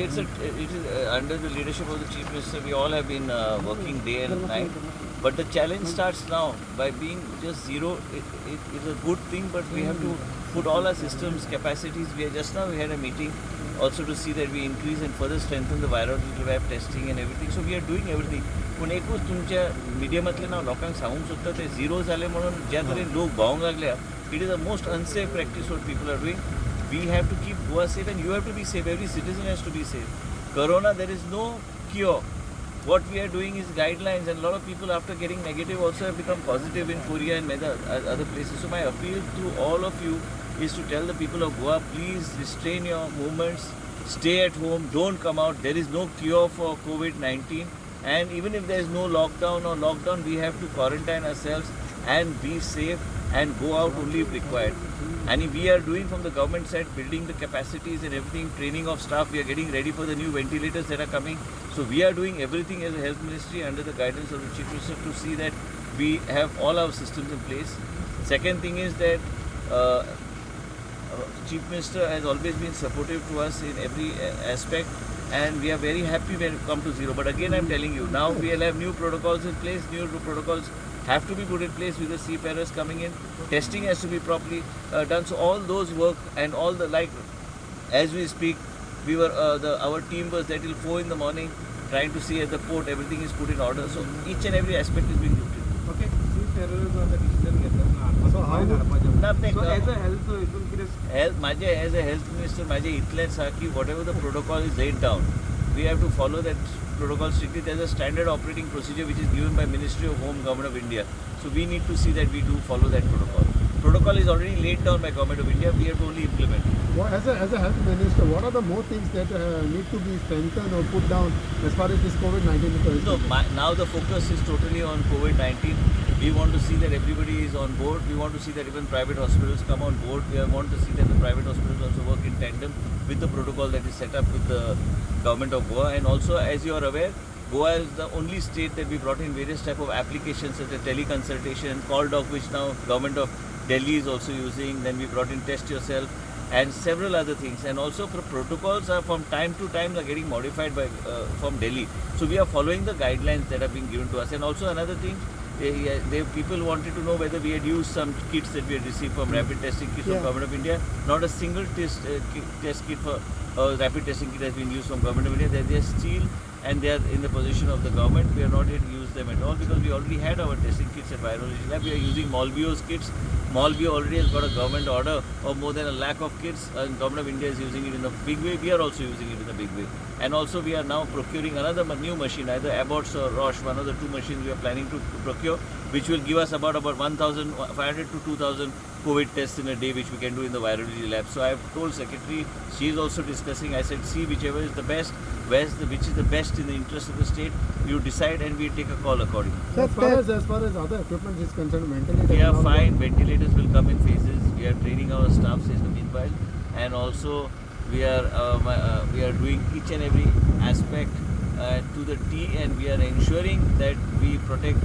it is under the leadership of the Chief Minister. We all have been working day and night. But the challenge starts now by being just zero. It is a good thing, but we have to put all our systems, capacities. We had a meeting also to see that we increase and further strengthen the virology lab testing and everything. So we are doing everything. पूण एकूच तुमच्या मिडियमांतल्यान हांव लोकांक सांगूंक सोदता ते zero जाले म्हणून ज्या तरेन लोक भावंक लागल्या it is the most unsafe practice what people are doing. We have to keep Goa safe and you have to be safe. Every citizen has to be safe. Corona, there is no cure. What we are doing is guidelines, and a lot of people after getting negative also have become positive in Korea and many other places. So my appeal to all of you is to tell the people of Goa, please restrain your movements, stay at home, don't come out. There is no cure for COVID-19, and even if there is no lockdown, we have to quarantine ourselves and be safe and go out only if required. And we are doing from the government side, building the capacities and everything, training of staff. We are getting ready for the new ventilators that are coming. So we are doing everything as a health ministry under the guidance of the Chief Minister to see that we have all our systems in place. Second thing is that Chief Minister has always been supportive to us in every aspect, and we are very happy when it comes to zero. But again, I'm telling you, now we will have new protocols in place. New protocols have to be put in place with the seafarers coming in. Testing has to be properly done. So all those work and all the as we speak, we were our team was there till 4 in the morning trying to see at the port everything is put in order. So each and every aspect is being looked into. Okay, seafarers are the decision makers. So how So as a health, as a health minister, माझे इतलेंच आसा की whatever the protocol is laid down, we have to follow that protocol strictly. There's a standard operating procedure which is given by Ministry of Home, Government of India. So we need to see that we do follow that protocol. Protocol is already laid down by Government of India. We have to only implement it. Well, as a health minister, what are the more things that need to be strengthened or put down as far as this COVID-19 is concerned? No, now the focus is totally on COVID-19. We want to see that everybody is on board. We want to see that even private hospitals come on board. We want to see that the private hospitals also work in tandem with the protocol that is set up with the government of Goa. And also, as you are aware, Goa is the only state that we brought in various type of applications such as teleconsultation, call doc, which now government of Delhi is also using. Then we brought in test yourself and several other things. And also protocols are from time to time are getting modified by from Delhi. So we are following the guidelines that are being given to us. And also another thing, people wanted to know whether we had used some kits that we had received from rapid testing kits from Government of India. Not a single test kit for rapid testing kit has been used from Government of India. They are still and they are in the position of the government. We are not yet used them at all because we already had our testing kits at virology lab. We are using Molbio's kits. Molbio already has got a government order of more than 1 lakh of kits, and Government of India is using it in a big way. We are also using it in a big way. And also we are now procuring another new machine, either Abbott's or Roche, one of the two machines we are planning to procure, which will give us about 1,500 to 2,000 COVID tests in a day, which we can do in the virology lab. So I have told Secretary, she is also discussing. I said, see whichever is the best, which is the best in the interest of the state, you decide and we take a call accordingly. As far as other equipment is concerned, ventilators. We are fine. Ventilators will come in phases. We are training our staff in the meanwhile, and also we are doing each and every aspect to the T, and we are ensuring that we protect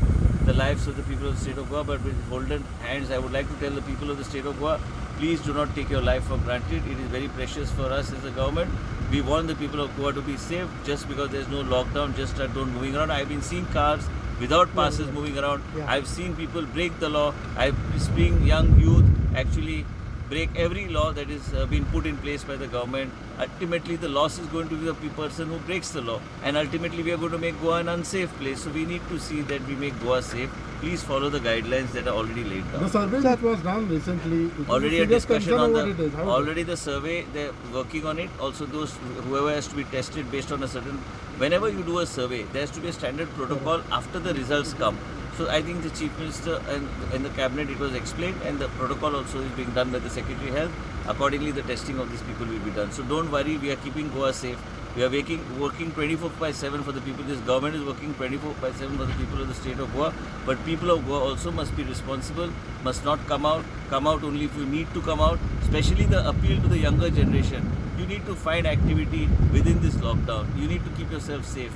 the lives of the people of the state of Goa. But with golden hands, I would like to tell the people of the state of Goa, please do not take your life for granted. It is very precious for us as a government. We want the people of Goa to be safe. Just because there is no lockdown, just start moving around. I have been seeing cars without passes moving around. I have seen people break the law. I have seen young youth actually break every law that is been put in place by the government. Ultimately, the loss is going to be the person who breaks the law, and ultimately we are going to make Goa an unsafe place. So we need to see that we make Goa safe. Please follow the guidelines that are already laid down. The survey that was done recently, already a discussion on already the survey, they're working on it. Also those whoever has to be tested based on a certain, whenever you do a survey, there has to be a standard protocol after the results come. So I think the Chief Minister and in the Cabinet it was explained, and the protocol also is being done by the Secretary of Health. Accordingly, the testing of these people will be done. So don't worry, we are keeping Goa safe. We are working 24/7 for the people. This government is working 24/7 for the people of the state of Goa. But people of Goa also must be responsible, must not come out. Come out only if you need to come out. Especially the appeal to the younger generation. You need to find activity within this lockdown. You need to keep yourself safe.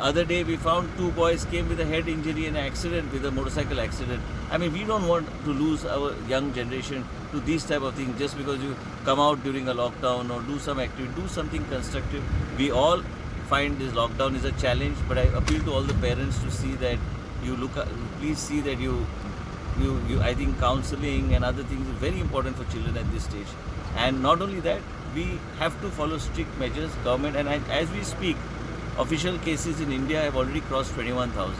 Other day we found 2 boys came with a head injury in an accident, with a motorcycle accident. I mean, we don't want to lose our young generation to these type of things just because you come out during a lockdown or do some activity, do something constructive. We all find this lockdown is a challenge, but I appeal to all the parents to see that you please see that you I think counseling and other things is very important for children at this stage. And not only that, we have to follow strict measures, government, and as we speak, official cases in India have already crossed 21,000.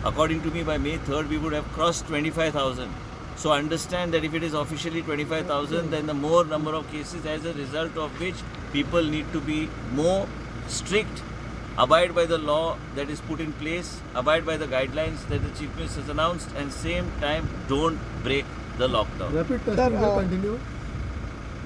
According to me, by May 3rd, we would have crossed 25,000. So understand that if it is officially 25,000, then the more number of cases, as a result of which people need to be more strict, abide by the law that is put in place, abide by the guidelines that the Chief Minister has announced, and same time don't break the lockdown. Rapid testing will continue.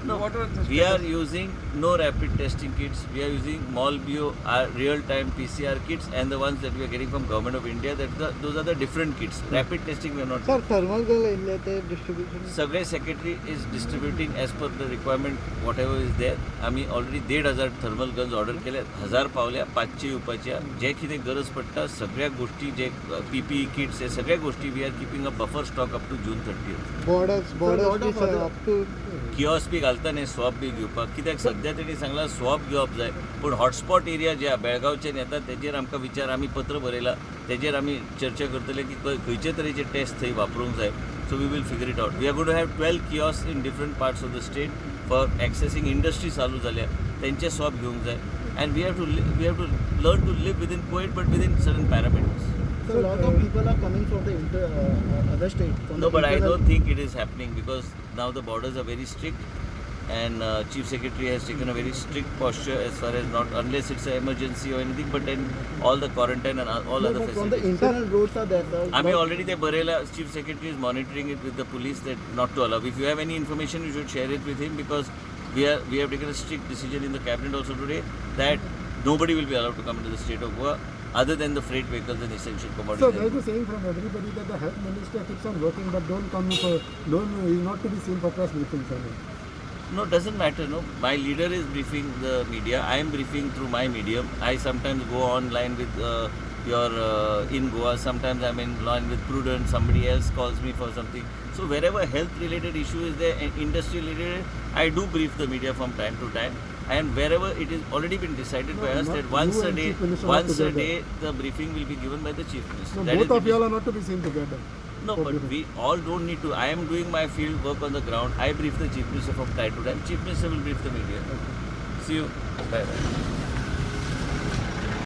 No, What are the we are using no rapid testing kits. We are using Molbio real-time PCR kits and the ones that we are getting from Government of India. Those are the different kits. Rapid testing we are not. Sir, thermal gun लेते distribution. सगळे secretary is distributing as per the requirement whatever is there. आम्ही already 1,500 thermal guns order केल्या, 1000 पावल्या, 500 उपाच्या. जे किती गरज पडटा सगळ्या गोष्टी जे PPE kits हे सगळ्या गोष्टी we are keeping a buffer stock up to June 30th. Borders lot बी of sir, other- up to kiosk बी घालता न्ही स्वॉप बी घेवपाक कित्याक सद्या तेणी सांगला स्वॉप घेवप जाय पूण हॉटस्पॉट एरिया जे बेळगांवच्यान येतात तेजेर आमकां विचार आमी पत्र बरयला तेजेर आमी चर्चा करतले की खंयचे तरेचे टेस्ट थंय वापरूंक जाय so we will figure it out we are going to have 12 kiosk in different parts of the state for accessing industry चालू जाल्या तेंचे स्वॉप घेवंक जाय and we have to learn to live within COVID but within certain parameters. So a lot of people are coming from the other state. From No, the but I internal- don't think it is happening because now the borders are very strict and Chief Secretary has taken a very strict posture as far as not unless it's an emergency or anything, but then all the quarantine and all No, other no, from the facilities. internal roads are there, sir. I mean, But- already the Barela Chief Secretary is monitoring it with the police that not to allow. If you have any information, you should share it with him because we have taken a strict decision in the cabinet also today that nobody will be allowed to come into the state of Goa other than the freight vehicles and essential So commodities. there is a saying from everybody that the health minister keeps on working, but is not to be seen for press briefings. No, doesn't matter. No, my leader is briefing the media. I am briefing through my medium. I sometimes go online with in Goa. Sometimes I'm in line with Prudent. Somebody else calls me for something. So wherever health-related issue is there and industry-related, I do brief the media from time to time. And wherever it is already been decided by us not that once you a and day, Chief Minister not together. the briefing will be given by the Chief Minister. No, That both is of the you all are not to be seen together. No, for but briefing. we all don't need to. I am doing my field work on the ground. I brief the Chief Minister from time to time. Chief Minister will brief the media. See you. Bye bye.